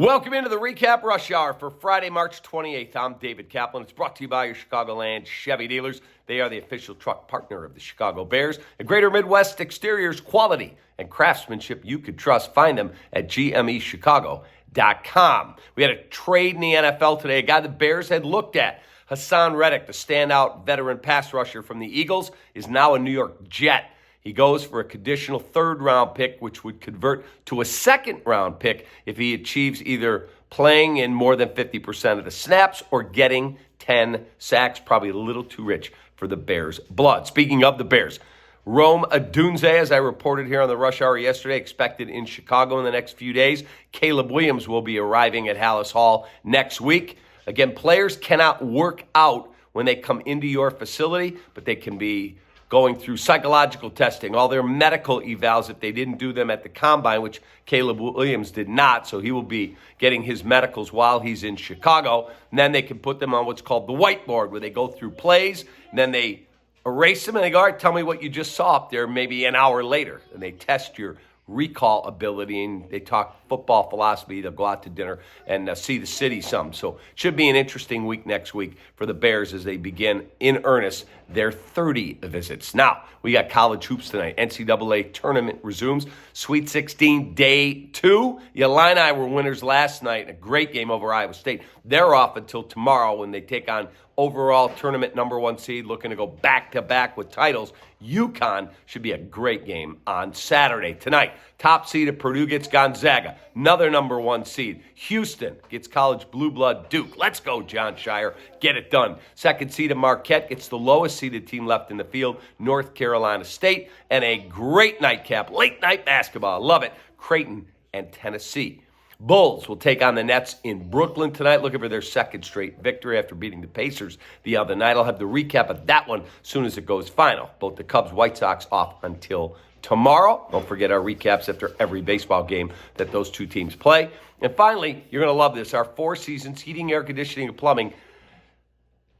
Welcome into the Recap Rush Hour for Friday, March 28th. I'm David Kaplan. It's brought to you by your Chicagoland Chevy dealers. They are the official truck partner of the Chicago Bears. And Greater Midwest exteriors quality and craftsmanship you could trust. Find them at gmechicago.com. We had a trade in the NFL today, a guy the Bears had looked at. Haason Reddick, the standout veteran pass rusher from the Eagles, is now a New York Jet. He goes for a conditional third-round pick, which would convert to a second-round pick if he achieves either playing in more than 50% of the snaps or getting 10 sacks. Probably a little too rich for the Bears' blood. Speaking of the Bears, Rome Odunze, as I reported here on the Rush Hour yesterday, expected in Chicago in the next few days. Caleb Williams will be arriving at Halas Hall next week. Again, players cannot work out when they come into your facility, but they can be going through psychological testing, all their medical evals if they didn't do them at the Combine, which Caleb Williams did not, so he will be getting his medicals while he's in Chicago. And then they can put them on what's called the whiteboard, where they go through plays, and then they erase them, and they go, all right, tell me what you just saw up there maybe an hour later. And they test your recall ability, and they talk football philosophy. They'll go out to dinner and see the city some. So it should be an interesting week next week for the Bears as they begin in earnest their 30 visits. Now, we got college hoops tonight. NCAA tournament resumes. Sweet 16, day 2. The Illini were winners last night. A great game over Iowa State. They're off until tomorrow when they take on overall tournament number 1 seed, looking to go back-to-back with titles. UConn should be a great game on Saturday. Tonight, top seed of Purdue gets Gonzaga, another number 1 seed. Houston gets college blue blood Duke. Let's go, John Shire. Get it done. Second seed of Marquette gets the lowest seeded team left in the field, North Carolina State. And a great nightcap, late night basketball. Love it. Creighton and Tennessee. Bulls will take on the Nets in Brooklyn tonight, looking for their second straight victory after beating the Pacers the other night. I'll have the recap of that one as soon as it goes final. Both the Cubs, White Sox off until tomorrow. Don't forget our recaps after every baseball game that those two teams play. And finally, you're going to love this, our 4 seasons heating, air conditioning, and plumbing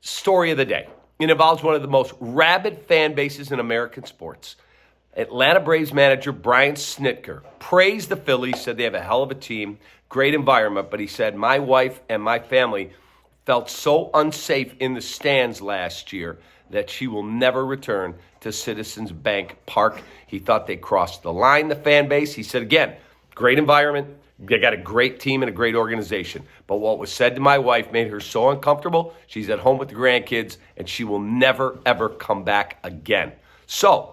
story of the day. It involves one of the most rabid fan bases in American sports. Atlanta Braves manager Brian Snitker praised the Phillies, said they have a hell of a team, great environment, but he said, my wife and my family felt so unsafe in the stands last year that she will never return to Citizens Bank Park. He thought they crossed the line, the fan base. He said, again, great environment, they got a great team and a great organization. But what was said to my wife made her so uncomfortable. She's at home with the grandkids, and she will never, ever come back again. So,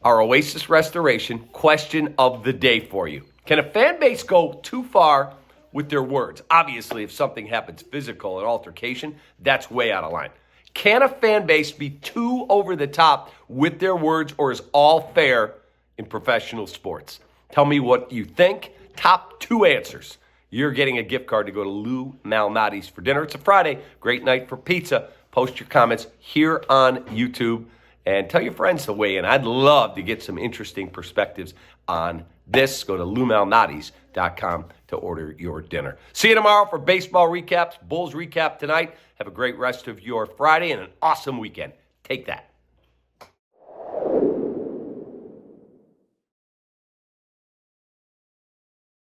our Oasis restoration question of the day for you. Can a fan base go too far with their words? Obviously, if something happens physical, an altercation, that's way out of line. Can a fan base be too over the top with their words, or is all fair in professional sports? Tell me what you think. Top 2 answers. You're getting a gift card to go to Lou Malnati's for dinner. It's a Friday. Great night for pizza. Post your comments here on YouTube. And tell your friends to weigh in. I'd love to get some interesting perspectives on this. Go to LouMalnati's.com to order your dinner. See you tomorrow for baseball recaps, Bulls recap tonight. Have a great rest of your Friday and an awesome weekend. Take that.